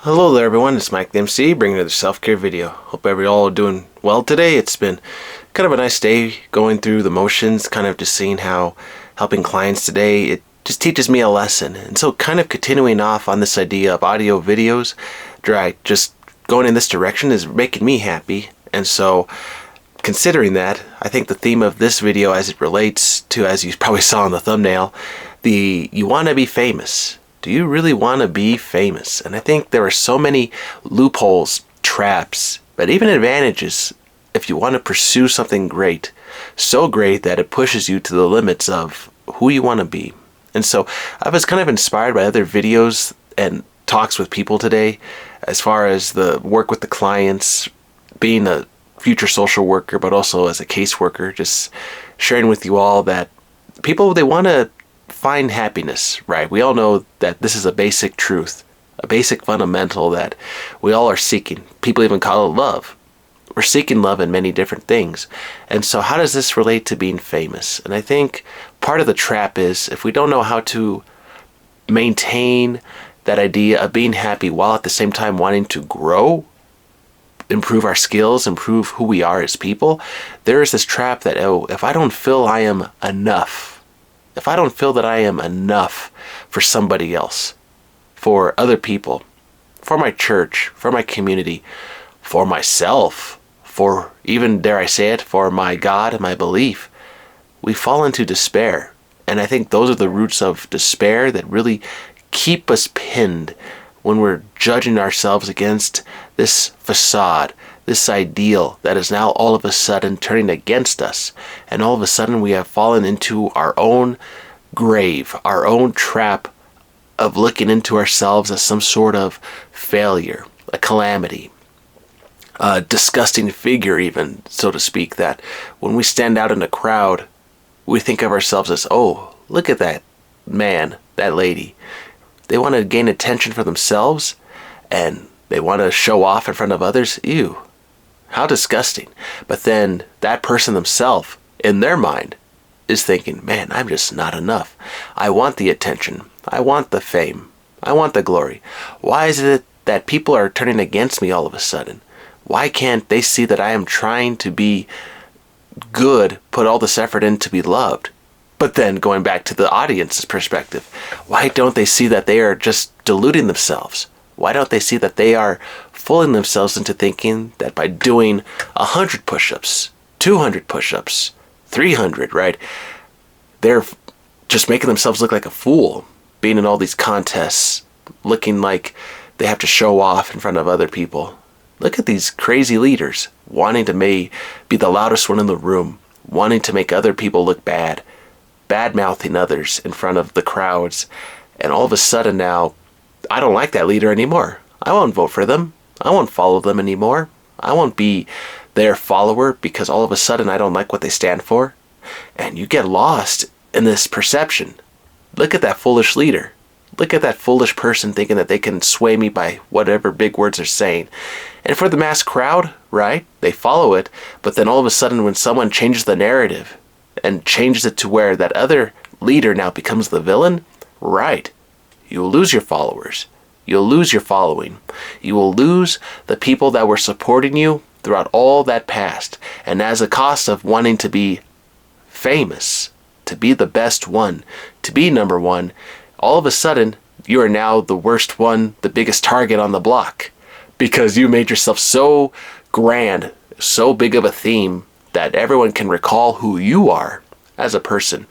Hello there everyone, it's Mike the MC bringing another self-care video. Hope all are doing well today. It's been kind of a nice day going through the motions, kind of just seeing how helping clients today, it just teaches me a lesson. And so kind of continuing off on this idea of audio videos, just going in this direction is making me happy. And so considering that, I think the theme of this video as it relates to, as you probably saw in the thumbnail, you want to be famous. Do you really want to be famous? And I think there are so many loopholes, traps, but even advantages if you want to pursue something great. So great that it pushes you to the limits of who you want to be. And so I was kind of inspired by other videos and talks with people today as far as the work with the clients, being a future social worker, but also as a caseworker, just sharing with you all that people, they want to find happiness, right? We all know that this is a basic truth, a basic fundamental that we all are seeking. People even call it love. We're seeking love in many different things. And so how does this relate to being famous? And I think part of the trap is if we don't know how to maintain that idea of being happy while at the same time wanting to grow, improve our skills, improve who we are as people, there is this trap that, if I don't feel I am enough, if I don't feel that I am enough for somebody else, for other people, for my church, for my community, for myself, for even, dare I say it, for my God and my belief, we fall into despair. And I think those are the roots of despair that really keep us pinned when we're judging ourselves against this facade, this ideal that is now all of a sudden turning against us. And all of a sudden we have fallen into our own grave, our own trap of looking into ourselves as some sort of failure, a calamity, a disgusting figure even, so to speak, that when we stand out in a crowd, we think of ourselves as, oh, look at that man, that lady. They want to gain attention for themselves and they want to show off in front of others. Ew. How disgusting. But then that person themselves, in their mind, is thinking, man, I'm just not enough. I want the attention. I want the fame. I want the glory. Why is it that people are turning against me all of a sudden? Why can't they see that I am trying to be good, put all this effort in to be loved? But then going back to the audience's perspective, why don't they see that they are just deluding themselves? Why don't they see that they are fooling themselves into thinking that by doing 100 push-ups, 200 push-ups, 300, right? They're just making themselves look like a fool, being in all these contests, looking like they have to show off in front of other people. Look at these crazy leaders wanting to be the loudest one in the room, wanting to make other people look bad, bad-mouthing others in front of the crowds. And all of a sudden now, I don't like that leader anymore. I won't vote for them. I won't follow them anymore. I won't be their follower because all of a sudden I don't like what they stand for. And you get lost in this perception. Look at that foolish leader. Look at that foolish person thinking that they can sway me by whatever big words they're saying. And for the mass crowd, right, they follow it. But then all of a sudden when someone changes the narrative and changes it to where that other leader now becomes the villain, right, you'll lose your followers. You'll lose your following. You will lose the people that were supporting you throughout all that past. And as a cost of wanting to be famous, to be the best one, to be number one, all of a sudden you are now the worst one, the biggest target on the block, because you made yourself so grand, so big of a theme that everyone can recall who you are as a person,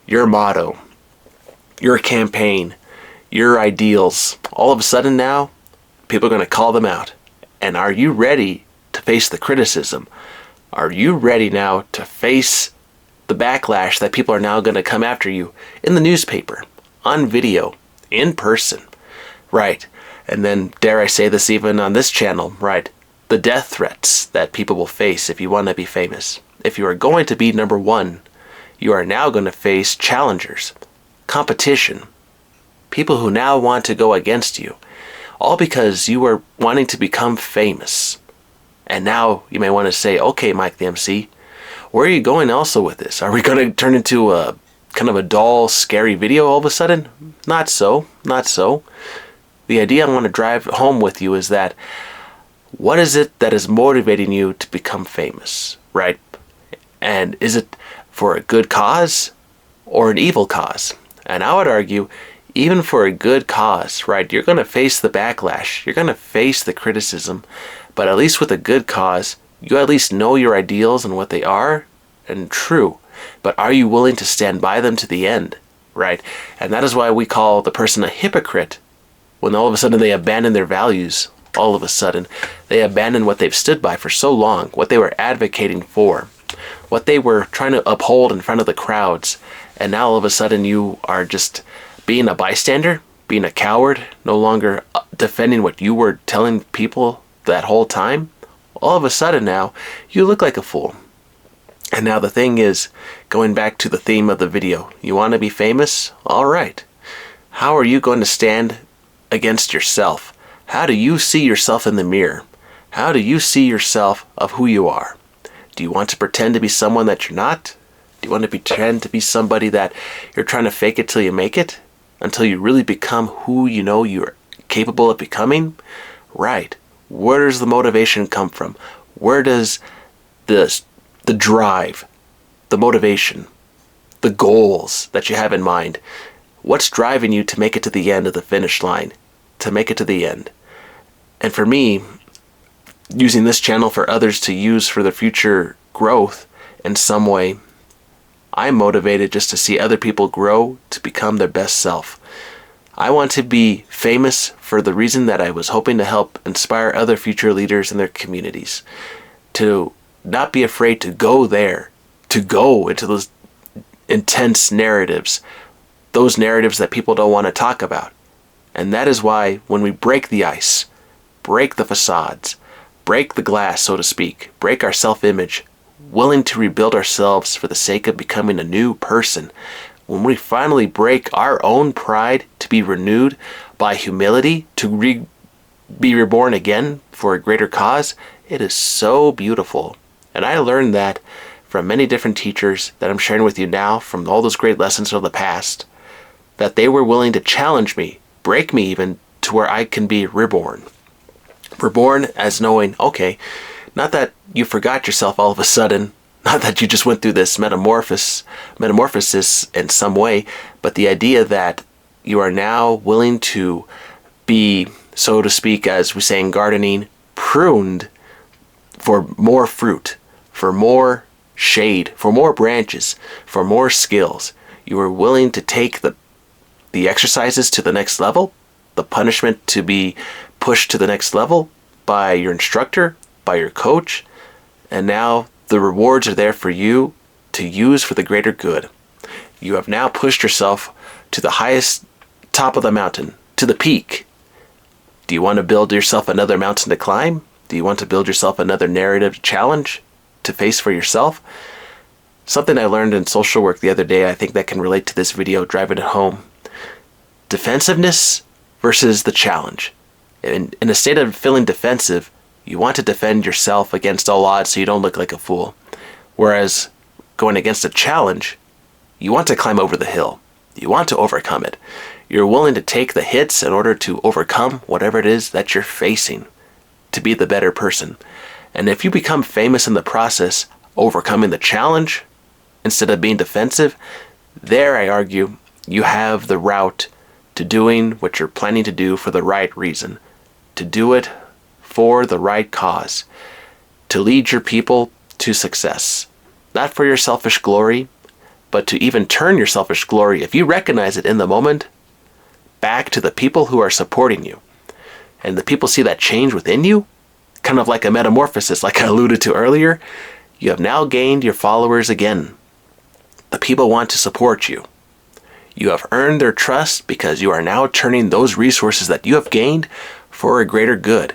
your motto, your campaign, your ideals. All of a sudden now, people are going to call them out. And are you ready to face the criticism? Are you ready now to face the backlash that people are now going to come after you in the newspaper, on video, in person, right? And then, dare I say this even on this channel, right? The death threats that people will face if you want to be famous. If you are going to be number one, you are now going to face challengers, competition, people who now want to go against you, all because you are wanting to become famous. And now you may want to say, okay, Mike the MC, where are you going also with this? Are we going to turn into a kind of a dull, scary video all of a sudden? Not so, not so. the idea I want to drive home with you is that what is it that is motivating you to become famous, right? And is it for a good cause or an evil cause? And I would argue, even for a good cause, right, you're going to face the backlash. You're going to face the criticism. But at least with a good cause, you at least know your ideals and what they are and true. But are you willing to stand by them to the end, right? And that is why we call the person a hypocrite when all of a sudden they abandon their values. All of a sudden, they abandon what they've stood by for so long, what they were advocating for, what they were trying to uphold in front of the crowds. And now all of a sudden you are just being a bystander, being a coward, no longer defending what you were telling people that whole time. All of a sudden now, you look like a fool. And now the thing is, going back to the theme of the video, you want to be famous? All right. How are you going to stand against yourself? How do you see yourself in the mirror? How do you see yourself of who you are? Do you want to pretend to be someone that you're not? Do you want to pretend to be somebody that you're trying to fake it till you make it? Until you really become who you know you're capable of becoming? Right. Where does the motivation come from? Where does the drive, the motivation, the goals that you have in mind, what's driving you to make it to the end of the finish line, to make it to the end? And for me, using this channel for others to use for their future growth in some way, I'm motivated just to see other people grow to become their best self. I want to be famous for the reason that I was hoping to help inspire other future leaders in their communities to not be afraid to go there, to go into those intense narratives, those narratives that people don't want to talk about. And that is why when we break the ice, break the facades, break the glass, so to speak, break our self-image, willing to rebuild ourselves for the sake of becoming a new person, when we finally break our own pride to be renewed by humility, to be reborn again for a greater cause, it is so beautiful. And I learned that from many different teachers that I'm sharing with you now, from all those great lessons of the past, that they were willing to challenge me, break me even, to where I can be reborn. Reborn as knowing, okay, not that you forgot yourself all of a sudden, not that you just went through this metamorphosis in some way, but the idea that you are now willing to be, so to speak, as we say in gardening, pruned for more fruit, for more shade, for more branches, for more skills. You are willing to take the exercises to the next level, the punishment to be pushed to the next level by your instructor, by your coach, and now the rewards are there for you to use for the greater good. You have now pushed yourself to the highest top of the mountain, to the peak. Do you want to build yourself another mountain to climb? Do you want to build yourself another narrative challenge to face for yourself? Something I learned in social work the other day, I think that can relate to this video, driving it home. Defensiveness versus the challenge. In a state of feeling defensive, you want to defend yourself against all odds so you don't look like a fool. Whereas going against a challenge, you want to climb over the hill. You want to overcome it. You're willing to take the hits in order to overcome whatever it is that you're facing to be the better person. And if you become famous in the process, overcoming the challenge instead of being defensive, there I argue you have the route to doing what you're planning to do for the right reason, to do it for the right cause, to lead your people to success. Not for your selfish glory, but to even turn your selfish glory, if you recognize it in the moment, back to the people who are supporting you. And the people see that change within you, kind of like a metamorphosis, like I alluded to earlier. You have now gained your followers again. The people want to support you. You have earned their trust because you are now turning those resources that you have gained for a greater good.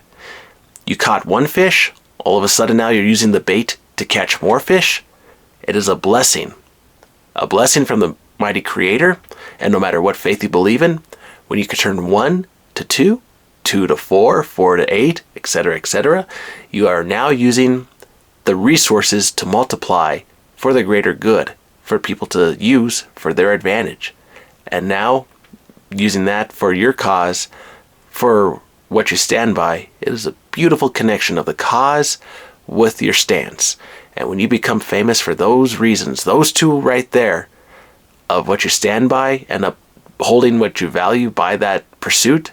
You caught one fish, all of a sudden now you're using the bait to catch more fish. It is a blessing from the mighty Creator, and no matter what faith you believe in, when you can turn 1 to 2, 2 to 4, 4 to 8, etc., you are now using the resources to multiply for the greater good, for people to use for their advantage. And now, using that for your cause, for what you stand by. It is a beautiful connection of the cause with your stance. And when you become famous for those reasons, those two right there, of what you stand by and upholding what you value by that pursuit,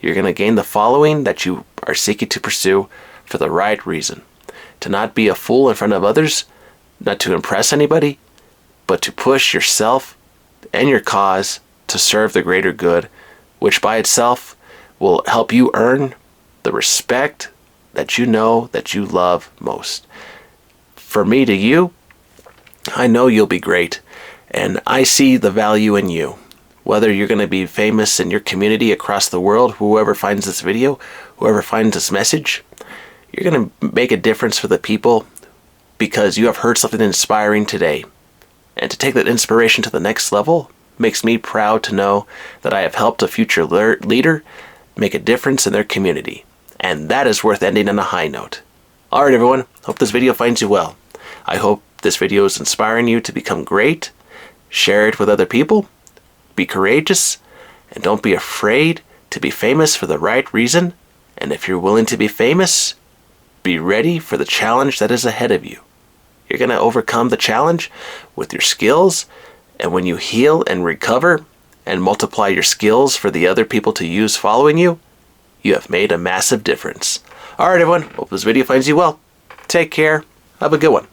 you're going to gain the following that you are seeking to pursue for the right reason. To not be a fool in front of others, not to impress anybody, but to push yourself and your cause to serve the greater good, which by itself will help you earn the respect that you know that you love most. For me to you, I know you'll be great, and I see the value in you. Whether you're going to be famous in your community across the world, whoever finds this video, whoever finds this message, you're going to make a difference for the people because you have heard something inspiring today. And to take that inspiration to the next level makes me proud to know that I have helped a future leader make a difference in their community. And that is worth ending on a high note. Alright everyone, hope this video finds you well. I hope this video is inspiring you to become great. Share it with other people. Be courageous. And don't be afraid to be famous for the right reason. And if you're willing to be famous, be ready for the challenge that is ahead of you. You're going to overcome the challenge with your skills. And when you heal and recover and multiply your skills for the other people to use following you, you have made a massive difference. Alright everyone, hope this video finds you well. Take care. Have a good one.